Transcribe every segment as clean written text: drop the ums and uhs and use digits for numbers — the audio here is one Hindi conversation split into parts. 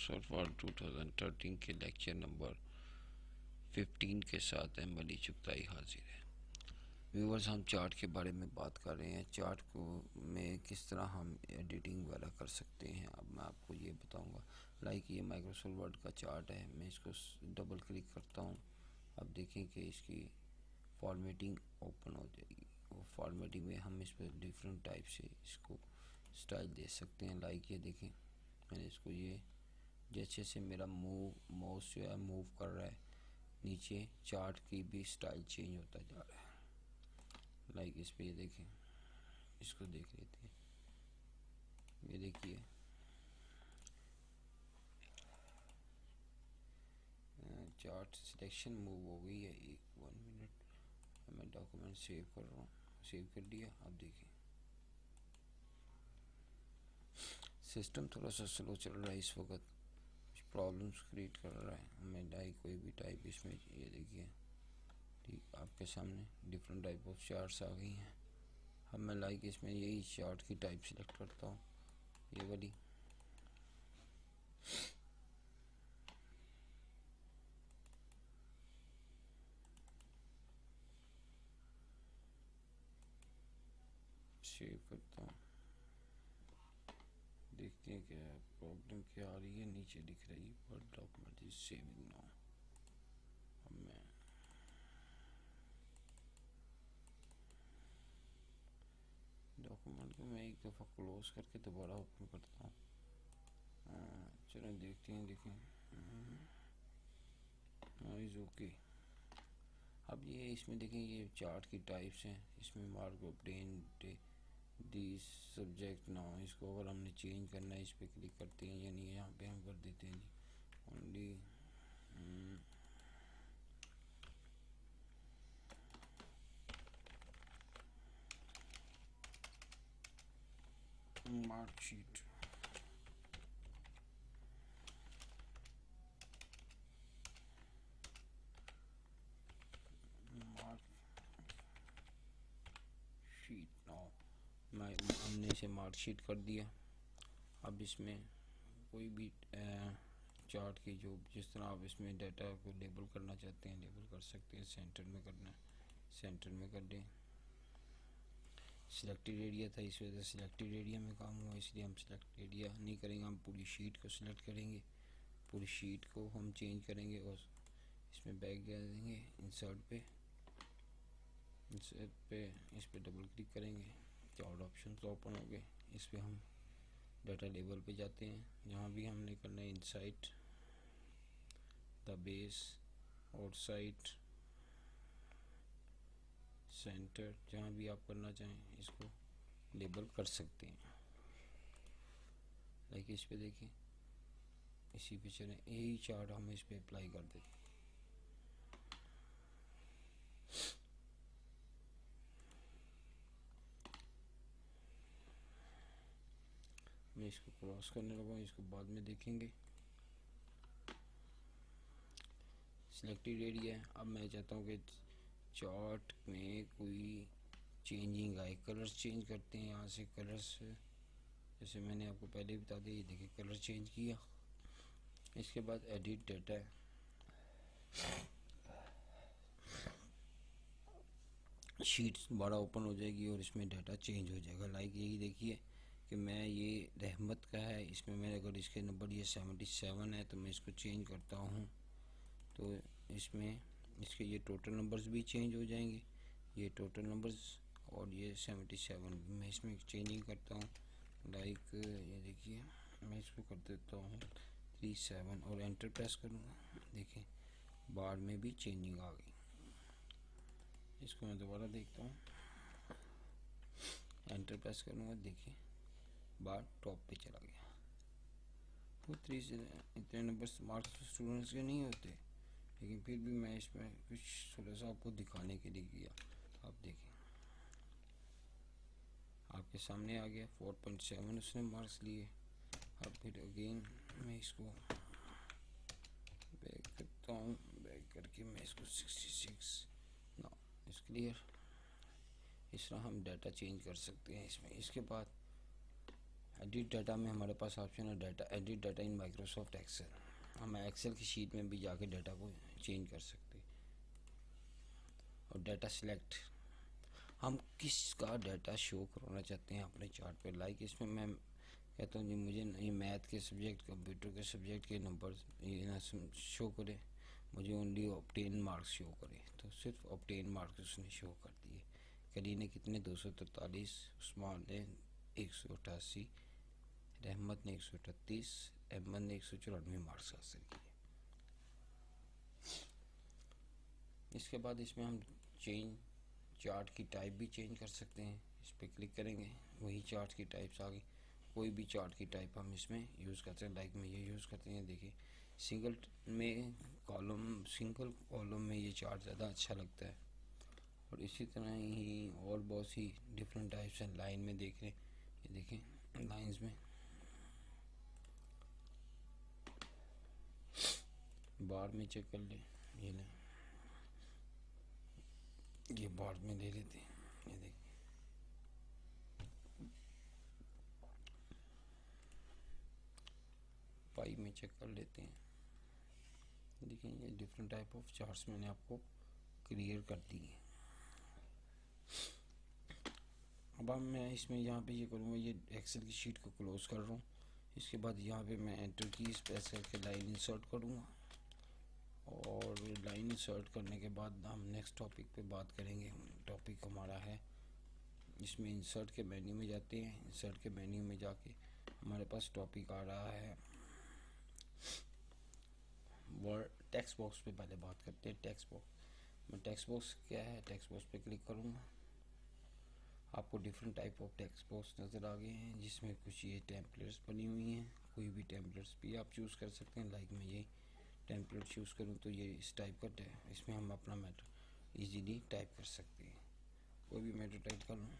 माइक्रोसॉफ्ट वर्ड 2013 के लेक्चर नंबर 15 के साथ अमली चुगताई हाजिर है। व्यूवर्स, हम चार्ट के बारे में बात कर रहे हैं। चार्ट को में किस तरह हम एडिटिंग वगैरह कर सकते हैं, अब मैं आपको ये बताऊंगा। लाइक ये माइक्रोसॉफ्ट वर्ड का चार्ट है, मैं इसको डबल क्लिक करता हूँ। अब देखें कि इसकी फॉर्मेटिंग ओपन हो जाएगी। वो फॉर्मेटिंग में हम इस पर डिफरेंट टाइप से इसको स्टाइल दे सकते हैं। लाइक ये देखें, मैंने इसको ये जैसे से मेरा माउस जो है मूव कर रहा है नीचे, चार्ट की भी स्टाइल चेंज होता जा रहा है। लाइक इस पे ये देखें, इसको देख लेते हैं। ये देखिए चार्ट सिलेक्शन मूव हो गई है। 1 मिनट, मैं डॉक्यूमेंट सेव कर रहा हूँ, सेव कर दिया। अब देखिए सिस्टम थोड़ा सा स्लो चल रहा है इस वक्त, प्रॉब्लम्स क्रिएट कर रहा है। हमें लाइक कोई भी टाइप इसमें, ये देखिए ठीक आपके सामने डिफरेंट टाइप ऑफ चार्ट्स आ गई हैं। अब मैं लाइक इसमें यही चार्ट की टाइप सिलेक्ट करता हूँ, ये वाली। सेव करता हूँ, देखते हैं क्या प्रॉब्लम क्या आ रही है। नीचे दिख रही है word document is saving now. अब मैं डॉक्यूमेंट को मैं एक दफ़ा क्लोज करके दोबारा ओपन करता हूँ। चलो देखते हैं, देखें इज़ ओके। अब ये इसमें देखें, ये चार्ट की टाइप्स हैं। इसमें mark obtain the subject now, इसको अगर हमने चेंज करना है इस पर क्लिक करते हैं, यानी यहाँ पे हम कर देते हैं जी ओनली मार्कशीट। मार्कशीट नाउ, हमने इसे मार्कशीट कर दिया। अब इसमें कोई भी चार्ट की जो जिस तरह आप इसमें डाटा को लेबल करना चाहते हैं लेबल कर सकते हैं। सेंटर में करना है, सेंटर में कर दें। सिलेक्टेड एरिया था, इस वजह से सिलेक्टेड एरिया में काम हुआ, इसलिए हम सिलेक्ट एरिया नहीं करेंगे, हम पूरी शीट को सिलेक्ट करेंगे। पूरी शीट को हम चेंज करेंगे और इसमें बैक जा देंगे, इंसर्ट पे इस पे डबल क्लिक करेंगे, चार्ट ऑप्शन ओपन हो गए। इस पे हम डाटा लेबल पे जाते हैं, जहाँ भी हमने करना है insight the base outside centre, जहाँ भी आप करना चाहें इसको लेबल कर सकते हैं। लाइक इस पे देखिए, इसी पे चलें, यही चार्ट हम इस पे अप्लाई कर देते हैं। मैं इसको क्रॉस करने लगा, इसको बाद में देखेंगे। सिलेक्टेड एरिया है। अब मैं चाहता हूँ कि चार्ट में कोई चेंजिंग आए, कलर्स चेंज करते हैं। यहाँ से कलर्स, जैसे मैंने आपको पहले ही बता दिया, ये देखिए कलर चेंज किया। इसके बाद एडिट डाटा है, शीट दोबारा ओपन हो जाएगी और इसमें डाटा चेंज हो जाएगा। लाइक यही देखिए कि मैं ये रहमत का है, इसमें मैं अगर इसके नंबर ये 77 है तो मैं इसको चेंज करता हूँ तो इसमें इसके ये टोटल नंबर्स भी चेंज हो जाएंगे, ये टोटल नंबर्स, और ये 77 मैं इसमें चेंजिंग करता हूँ। लाइक ये देखिए मैं इसको कर देता हूँ 37 और एंटर प्रेस करूँगा, देखिए बार में भी चेंजिंग आ गई। इसको मैं दोबारा देखता हूँ, एंटर प्रेस करूँगा, देखिए बार टॉप पे चला गया। तो 3 इतने नंबर मार्क्स स्टूडेंट्स के नहीं होते, लेकिन फिर भी मैं इसमें कुछ थोड़ा सा आपको दिखाने के लिए किया। आप देखिए आपके सामने आ गया 4.7 उसने मार्क्स लिए। अब फिर अगेन मैं इसको बैक करता हूँ, बैक करके मैं इसको 66 ना इस क्लियर। इस तरह हम डाटा चेंज कर सकते हैं इसमें। इसके बाद एडिट डाटा में हमारे पास ऑप्शन है data, edit data in Microsoft Excel. हम एक्सेल की शीट में भी जाके डाटा को चेंज कर सकते हैं। और डाटा सिलेक्ट, हम किसका डाटा शो करवाना चाहते हैं अपने चार्ट पे। लाइक इसमें मैं कहता हूँ जी मुझे ये मैथ के सब्जेक्ट, कंप्यूटर के सब्जेक्ट के नंबर ये ना शो करे, मुझे ओनली ऑब्टेन मार्क्स शो करे। तो सिर्फ ऑब्टेन मार्क्स उसने शो कर दिए। करी ने कितने 243, उस्मान ने 188, रहमत ने 138, अहमद ने 194 मार्क्स हासिल किए। इसके बाद इसमें हम चेंज चार्ट की टाइप भी चेंज कर सकते हैं। इस पर क्लिक करेंगे, वही चार्ट की टाइप्स आ गई। कोई भी चार्ट की टाइप हम इसमें यूज़ करते हैं। लाइक में ये यूज़ करते हैं, देखिए सिंगल कॉलम में ये चार्ट ज़्यादा अच्छा लगता है। और इसी तरह ही और बहुत सी डिफरेंट टाइप्स हैं। लाइन में देख रहे हैं, ये देखें लाइंस में, बार में चेक कर ले, ये लें, ये बार में ले लेते हैं, ये देखिए पाई में चेक कर लेते हैं। देखिए ये डिफरेंट टाइप ऑफ चार्ट्स मैंने आपको क्लियर कर दिए। अब मैं इसमें यहाँ पे ये करूँगा, ये एक्सेल की शीट को क्लोज कर रहा हूँ। इसके बाद यहाँ पे मैं एंटर कीज़ प्रेस करके लाइन इंसर्ट करूँगा। और लाइन इंसर्ट करने के बाद हम नेक्स्ट टॉपिक पे बात करेंगे। टॉपिक हमारा है, इसमें इंसर्ट के मेन्यू में जाते हैं। इंसर्ट के मेन्यू में जाके हमारे पास टॉपिक आ रहा है वर्ड टेक्स्ट बॉक्स पे। पहले बात करते हैं टेक्स्ट बॉक्स में। टेक्स्ट बॉक्स क्या है, टेक्स्ट बॉक्स पे क्लिक करूँगा, आपको different type of text box नज़र आ गए हैं, जिसमें कुछ ये टेम्पलेट्स बनी हुई हैं। कोई भी टेम्पलेट्स भी आप चूज़ कर सकते हैं। लाइक मैं ये टेम्पलेट चूज़ करूँ तो ये इस टाइप का इसमें हम अपना मैटर इजीली टाइप कर सकते हैं। कोई भी मैटर टाइप कर लूँ,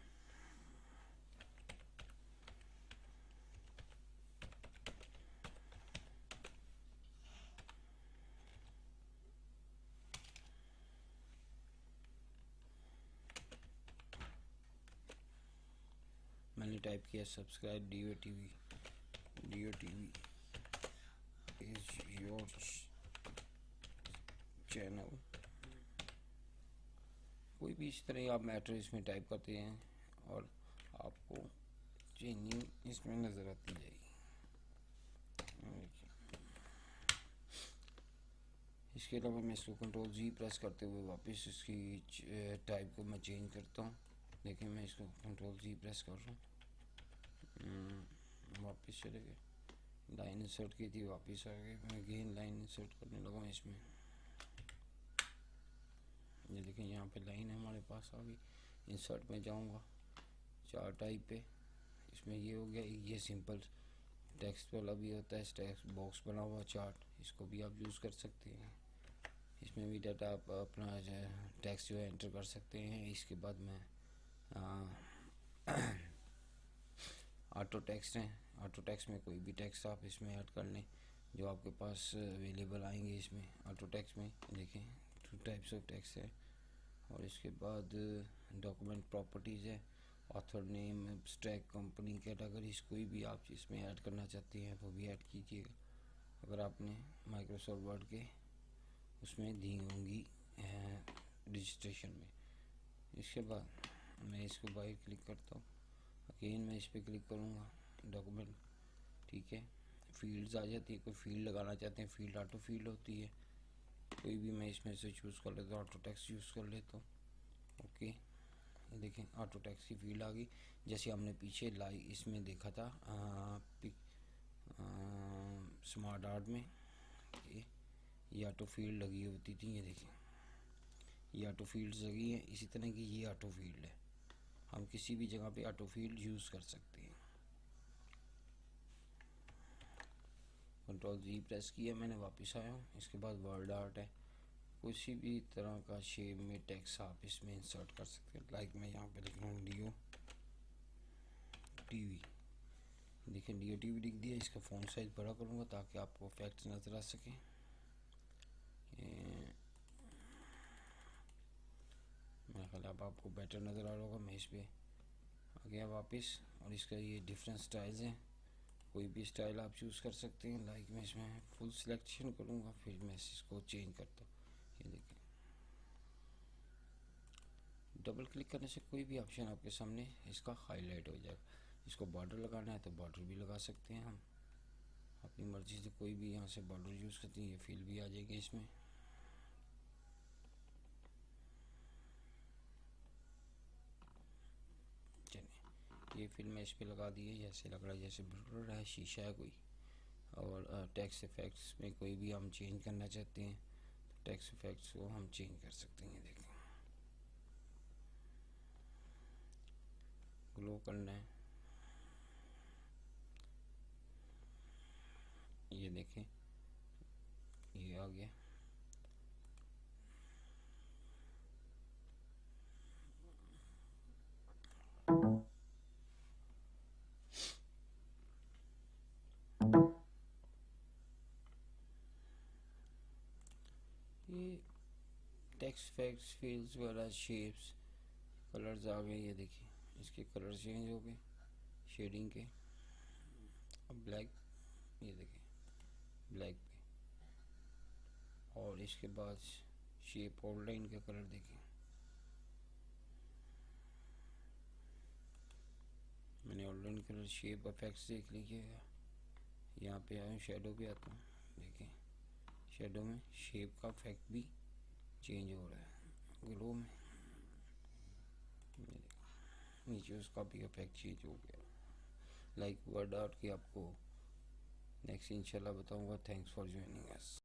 मैंने टाइप किया subscribe D O TV is your channel. कोई भी इस तरह आप मैटर इसमें टाइप करते हैं और आपको चेंजिंग इसमें नज़र आती जाएगी। इसके अलावा मैं इसको कंट्रोल जी प्रेस करते हुए वापस इसकी टाइप को मैं चेंज करता हूँ। देखिए मैं इसको कंट्रोल जी प्रेस कर रहा हूँ, वापस चले गए। लाइन इंसर्ट की थी, वापस आ गए। मैं अगेन लाइन इंसर्ट करने लगा इसमें। ये देखिए यहाँ पे लाइन हमारे पास आ गई। इंसर्ट में जाऊँगा, चार्ट टाइप पे, इसमें ये हो गया। ये सिंपल टेक्स्ट वाला भी होता है, टेक्स्ट बॉक्स बना हुआ चार्ट, इसको भी आप यूज़ कर सकते हैं। इसमें भी डाटा आप अपना टेक्स्ट जो है एंटर कर सकते हैं। इसके बाद मैं ऑटो टेक्स्ट है, ऑटो टेक्स्ट में कोई भी टेक्स्ट आप इसमें ऐड कर लें जो आपके पास अवेलेबल आएंगे। इसमें ऑटो टेक्स्ट में देखें 2 टाइप्स ऑफ टेक्स्ट है। और इसके बाद डॉक्यूमेंट प्रॉपर्टीज़ है, author name, abstract, company, categories, कोई भी आप इसमें ऐड करना चाहते हैं वो भी ऐड कीजिएगा अगर आपने माइक्रोसॉफ्ट वर्ड के उसमें दी होंगी रजिस्ट्रेशन में। इसके बाद मैं इसको बाहर क्लिक करता हूँ, अगेन मैं इस पर क्लिक करूँगा, डॉक्यूमेंट, ठीक है। फील्ड्स आ जाती है, कोई फील्ड लगाना चाहते हैं, फील्ड ऑटो फील्ड होती है। कोई भी मैं इसमें से चूज़ कर लेता हूँ, ऑटो टेक्स्ट यूज़ कर लेता हूँ। ओके, ये देखें ऑटो टेक्स्ट की फील्ड आ गई, जैसे हमने पीछे इसमें देखा था स्मार्ट आर्ट में ये ऑटो फील्ड लगी होती थी। ये देखें ये ऑटो फील्ड्स लगी हैं, इसी तरह की ये ऑटो फील्ड है। हम किसी भी जगह पे ऑटो फील्ड यूज़ कर सकते हैं। कंट्रोल जी प्रेस किया मैंने, वापस आया हूँ। इसके बाद वर्ड आर्ट है, किसी भी तरह का शेप में टेक्स्ट आप इसमें इंसर्ट कर सकते हैं। लाइक मैं यहाँ पे लिख रहा हूँ डीओ टीवी, देखिए डीओ टीवी लिख दिया। इसका फ़ॉन्ट साइज़ बड़ा करूँगा ताकि आपको फैक्ट्स नज़र आ सकें। मेरा ख्याल अब आपको बेटर नज़र आ रहा होगा। मैं इस पर आ गया वापस, और इसका ये डिफरेंट स्टाइल्स हैं। कोई भी स्टाइल आप चूज़ कर सकते हैं। लाइक मैं इसमें फुल सिलेक्शन करूँगा, फिर मैं इसको चेंज करता हूँ। ये देखिए, डबल क्लिक करने से कोई भी ऑप्शन आपके सामने इसका हाईलाइट हो जाएगा। इसको बॉर्डर लगाना है तो बॉर्डर भी लगा सकते हैं हम अपनी मर्ज़ी से। कोई भी यहाँ से बॉर्डर यूज़ करते हैं, ये फील भी आ जाएगी इसमें। चलिए, ये फिल मैं इस पर लगा दी है। जैसे लग रहा है जैसे ब्लर है, शीशा है कोई। और टेक्स्ट इफेक्ट्स में कोई भी हम चेंज करना चाहते हैं तो टेक्स्ट इफेक्ट्स को हम चेंज कर सकते हैं। देखें, ग्लो करना है, ये देखें ये आ गया। ये टेक्स्ट इफेक्ट्स, फील्स वगैरह, शेप्स, कलर्स आ गए। ये देखिए, इसके कलर चेंज हो गए शेडिंग के। अब ब्लैक, ये देखिए ब्लैक पे, और इसके बाद शेप आउटलाइन के कलर देखें। मैंने आउटलाइन कलर, शेप इफेक्ट्स देख लीजिएगा। यहाँ पे आया, शेडो पे आता हूँ। देखें, शेडो में शेप का इफेक्ट भी चेंज हो रहा है। ग्लो में नीचे उसका भी इफेक्ट चेंज हो गया। लाइक वर्ड आर्ट की आपको नेक्स्ट इंशाल्लाह बताऊंगा। Thanks for joining us.